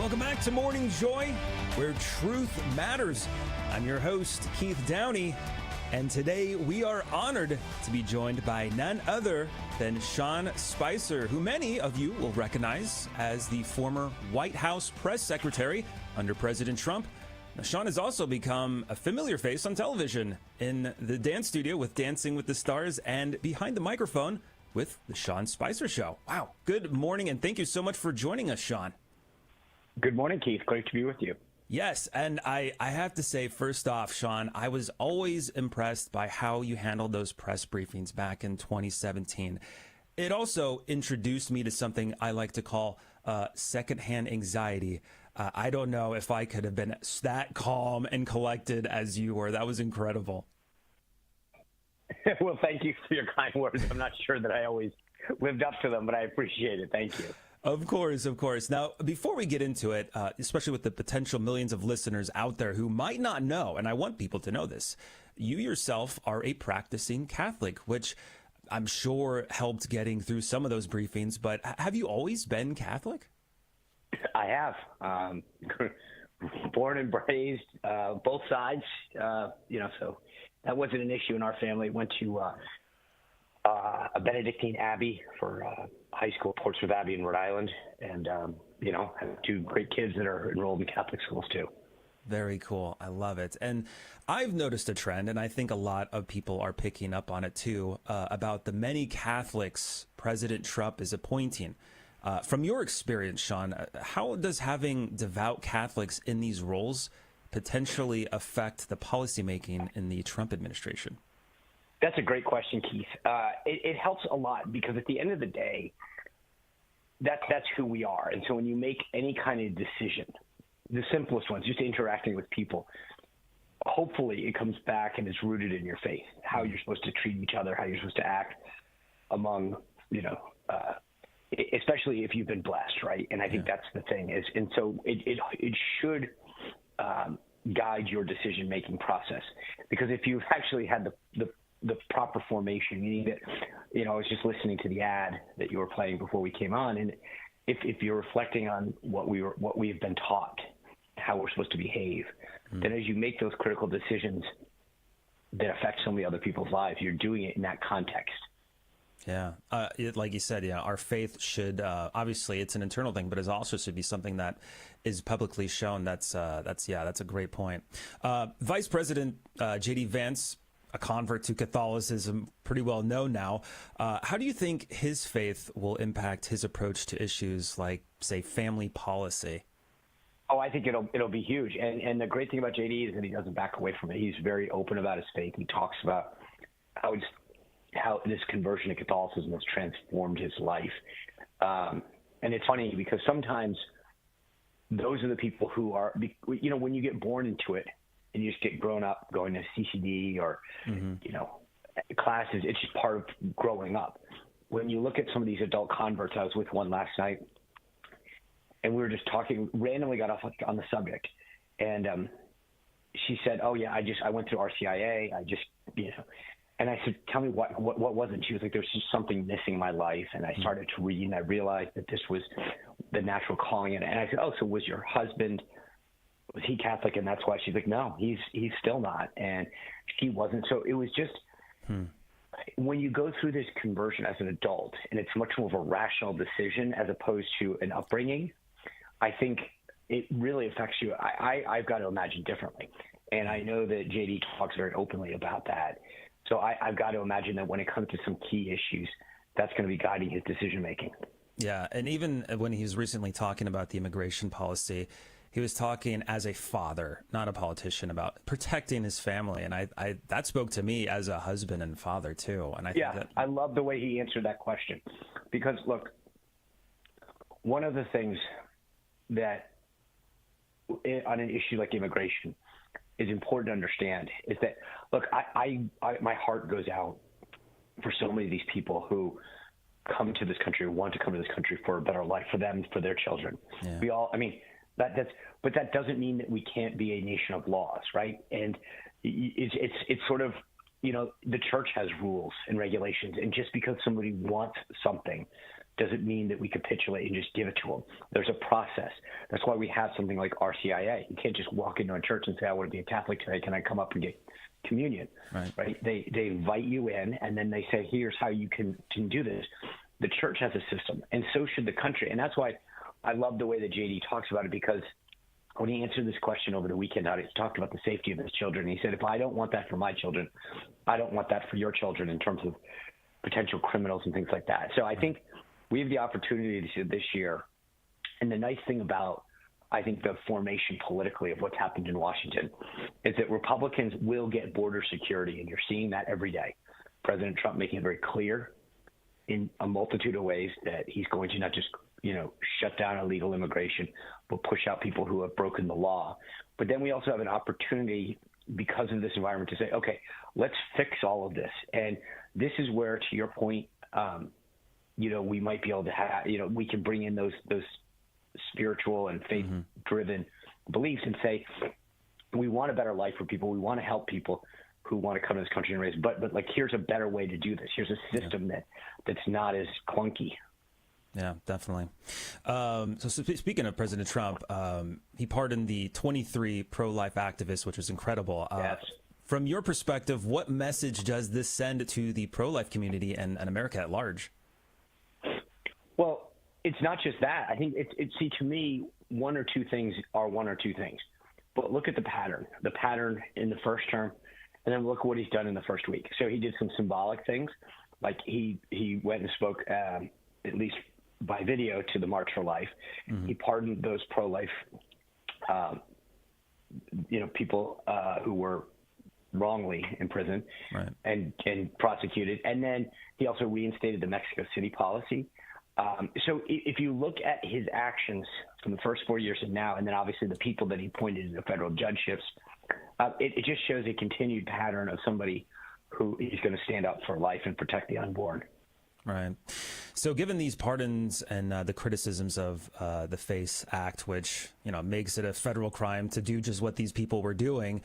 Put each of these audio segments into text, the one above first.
Welcome back to Morning Joy, where truth matters. I'm your host, Keith Downey, and today we are honored to be joined by none other than Sean Spicer, who many of you will recognize as the former White House press secretary under President Trump. Now, Sean has also become a familiar face on television, in the dance studio with Dancing with the Stars and behind the microphone with the Sean Spicer Show. Wow. Good morning, and thank you so much for joining us, Sean. Good morning, Keith. Great to be with you. Yes, and I have to say, first off, Sean, I was always impressed by how you handled those press briefings back in 2017. It also introduced me to something I like to call secondhand anxiety. I don't know if I could have been that calm and collected as you were. That was incredible. Well, thank you for your kind words. I'm not sure that I always lived up to them, but I appreciate it. Thank you. Of course, of course. Now, before we get into it, especially with the potential millions of listeners out there who might not know, and I want people to know this, you yourself are a practicing Catholic, which I'm sure helped getting through some of those briefings. But have you always been Catholic? I have. Born and raised, both sides, so that wasn't an issue in our family. Went to a Benedictine Abbey for high school, Portsmouth Abbey in Rhode Island, and, have two great kids that are enrolled in Catholic schools too. Very cool. I love it. And I've noticed a trend, and I think a lot of people are picking up on it too, about the many Catholics President Trump is appointing. From your experience, Sean, how does having devout Catholics in these roles potentially affect the policymaking in the Trump administration? That's a great question, Keith. It helps a lot because at the end of the day, that's who we are. And so when you make any kind of decision, the simplest ones, just interacting with people, hopefully it comes back and is rooted in your faith, how you're supposed to treat each other, how you're supposed to act among, especially if you've been blessed, right? And I think that's the thing is, and so it should guide your decision-making process, because if you've actually had the proper formation, meaning that, I was just listening to the ad that you were playing before we came on, and if you're reflecting on what we've been taught, how we're supposed to behave, then as you make those critical decisions that affect so many other people's lives, you're doing it in that context. Yeah. Like you said, our faith should, obviously it's an internal thing, but it also should be something that is publicly shown. That's a great point. Vice President J.D. Vance, a convert to Catholicism, pretty well known now. How do you think his faith will impact his approach to issues like, say, family policy? Oh, I think it'll be huge. And the great thing about JD is that he doesn't back away from it. He's very open about his faith. He talks about how this conversion to Catholicism has transformed his life. And it's funny because sometimes those are the people who are, when you get born into it and you just get grown up going to CCD or, classes, it's just part of growing up. When you look at some of these adult converts, I was with one last night and we were just talking, randomly got off on the subject. And she said, oh yeah, I went through RCIA. And I said, tell me what was it? She was like, there's just something missing in my life. And I started to read and I realized that this was the natural calling. And I said, oh, so was your husband, was he Catholic? And that's why. She's like, no, he's still not. And she wasn't. So it was just, when you go through this conversion as an adult and it's much more of a rational decision as opposed to an upbringing, I think it really affects you. I've got to imagine differently. And I know that JD talks very openly about that. So I've got to imagine that when it comes to some key issues, that's going to be guiding his decision-making. Yeah, and even when he was recently talking about the immigration policy, he was talking as a father, not a politician, about protecting his family. And I that spoke to me as a husband and father, too. And I love the way he answered that question. Because, look, one of the things that on an issue like immigration is important to understand is that, look, my heart goes out for so many of these people who come to this country, want to come to this country for a better life for them, for their children. Yeah. But that doesn't mean that we can't be a nation of laws, right? And it's sort of, the church has rules and regulations, and just because somebody wants something doesn't mean that we capitulate and just give it to them. There's a process. That's why we have something like RCIA. You can't just walk into a church and say, I want to be a Catholic today. Can I come up and get communion? Right? They invite you in, and then they say, here's how you can do this. The church has a system, and so should the country. And that's why I love the way that JD talks about it, because when he answered this question over the weekend, he talked about the safety of his children. He said, if I don't want that for my children, I don't want that for your children in terms of potential criminals and things like that. So I think we have the opportunity this year. And the nice thing about, I think, the formation politically of what's happened in Washington is that Republicans will get border security, and you're seeing that every day. President Trump making it very clear in a multitude of ways that he's going to not just shut down illegal immigration, but push out people who have broken the law. But then we also have an opportunity because of this environment to say, okay, let's fix all of this. And this is where, to your point, we might be able to have, we can bring in those spiritual and faith-driven beliefs and say, we want a better life for people. We want to help people who want to come to this country and raise, but like, here's a better way to do this. Here's a system that's not as clunky. Yeah, definitely. So speaking of President Trump, he pardoned the 23 pro-life activists, which was incredible. Yes. From your perspective, what message does this send to the pro-life community and America at large? Well, it's not just that. I think see, to me, one or two things. But look at the pattern in the first term, and then look at what he's done in the first week. So he did some symbolic things, like he went and spoke, at least by video, to the March for Life. He pardoned those pro-life, people who were wrongly imprisoned and prosecuted. And then he also reinstated the Mexico City policy. So if you look at his actions from the first 4 years and now, and then obviously the people that he appointed into federal judgeships, it just shows a continued pattern of somebody who is going to stand up for life and protect the unborn. Right. So given these pardons and the criticisms of the FACE Act, which, makes it a federal crime to do just what these people were doing,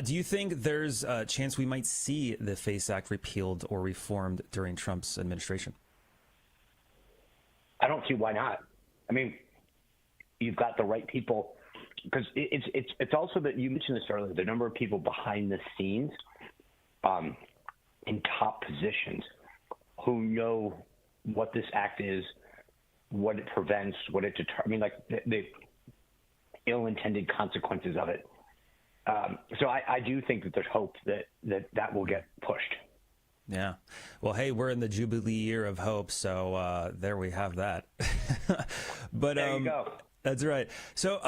do you think there's a chance we might see the FACE Act repealed or reformed during Trump's administration? I don't see why not. I mean, you've got the right people, because it's also that you mentioned this earlier, the number of people behind the scenes in top positions who know what this act is, what it prevents, what it the ill-intended consequences of it. So I do think that there's hope that will get pushed. Yeah. Well, hey, we're in the Jubilee year of hope, so there we have that. But there you go. That's right. So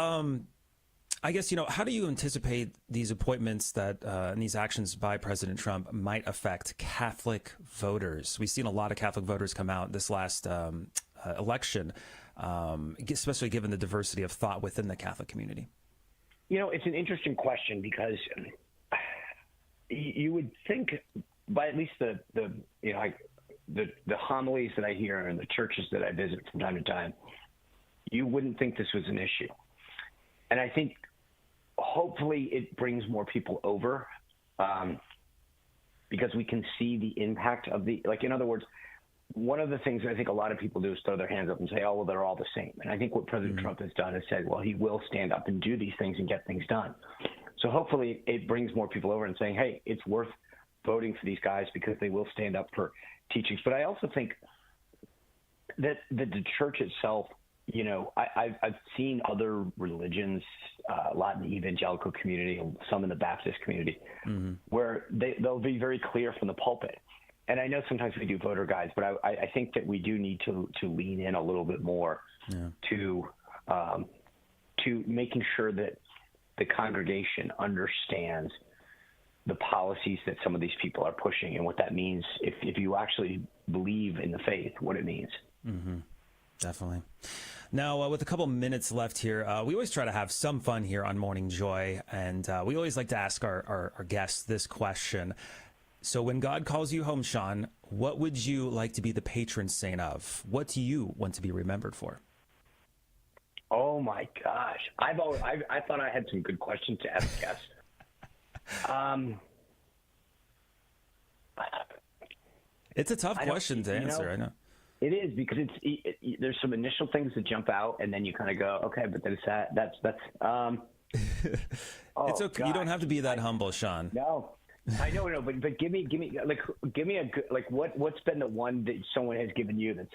I guess, how do you anticipate these appointments and these actions by President Trump might affect Catholic voters? We've seen a lot of Catholic voters come out this last election, especially given the diversity of thought within the Catholic community. It's an interesting question, because you would think, by at least the homilies that I hear and the churches that I visit from time to time, you wouldn't think this was an issue. And I think hopefully it brings more people over, because we can see the impact of in other words, one of the things I think a lot of people do is throw their hands up and say, oh, well, they're all the same. And I think what President Trump has done is said, well, he will stand up and do these things and get things done. So hopefully it brings more people over and saying, hey, it's worth voting for these guys because they will stand up for teachings. But I also think that the church itself, I've seen other religions, a lot in the evangelical community, some in the Baptist community, where they'll be very clear from the pulpit. And I know sometimes we do voter guides, but I think that we do need to lean in a little bit more to making sure that the congregation understands the policies that some of these people are pushing and what that means if you actually believe in the faith, what it means. Definitely. Now, with a couple minutes left here, we always try to have some fun here on Morning Joy, and we always like to ask our guests this question. So when God calls you home, Sean, what would you like to be the patron saint of? What do you want to be remembered for? Oh, my gosh. I thought I had some good questions to ask guests. It's a tough question to answer, I know. It is because there's some initial things that jump out, and then you kind of go, okay, but then that's. It's okay. You don't have to be that humble, Sean. No, I know, but give me a good, like what's been the one that someone has given you that's.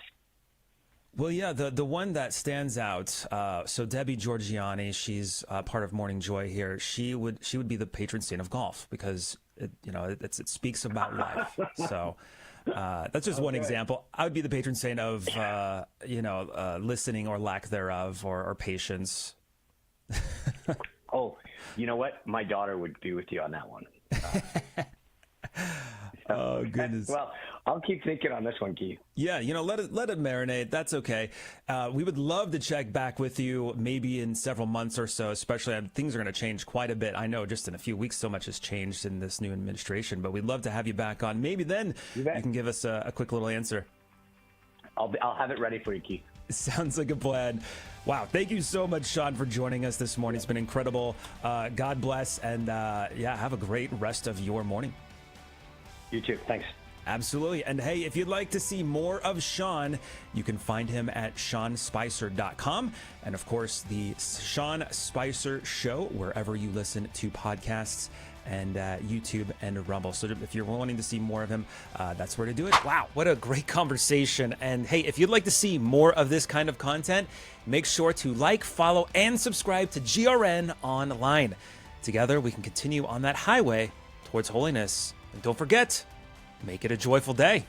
Well, yeah, the one that stands out. So Debbie Georgiani, she's part of Morning Joy here. She would be the patron saint of golf because it speaks about life. So. That's just one example. I would be the patron saint of, listening or lack thereof, or patience. Oh, you know what? My daughter would be with you on that one. Oh, goodness. Well, I'll keep thinking on this one, Keith. Yeah, let it marinate. That's okay. We would love to check back with you maybe in several months or so, especially things are going to change quite a bit. I know just in a few weeks so much has changed in this new administration, but we'd love to have you back on. Maybe then you can give us a quick little answer. I'll have it ready for you, Keith. Sounds like a plan. Wow. Thank you so much, Sean, for joining us this morning. It's been incredible. God bless. And have a great rest of your morning. You too. Thanks. Absolutely. And hey, if you'd like to see more of Sean, you can find him at SeanSpicer.com. And of course, the Sean Spicer Show, wherever you listen to podcasts, and YouTube and Rumble. So if you're wanting to see more of him, that's where to do it. Wow, what a great conversation. And hey, if you'd like to see more of this kind of content, make sure to like, follow, and subscribe to GRN Online. Together, we can continue on that highway towards holiness. And don't forget, make it a joyful day.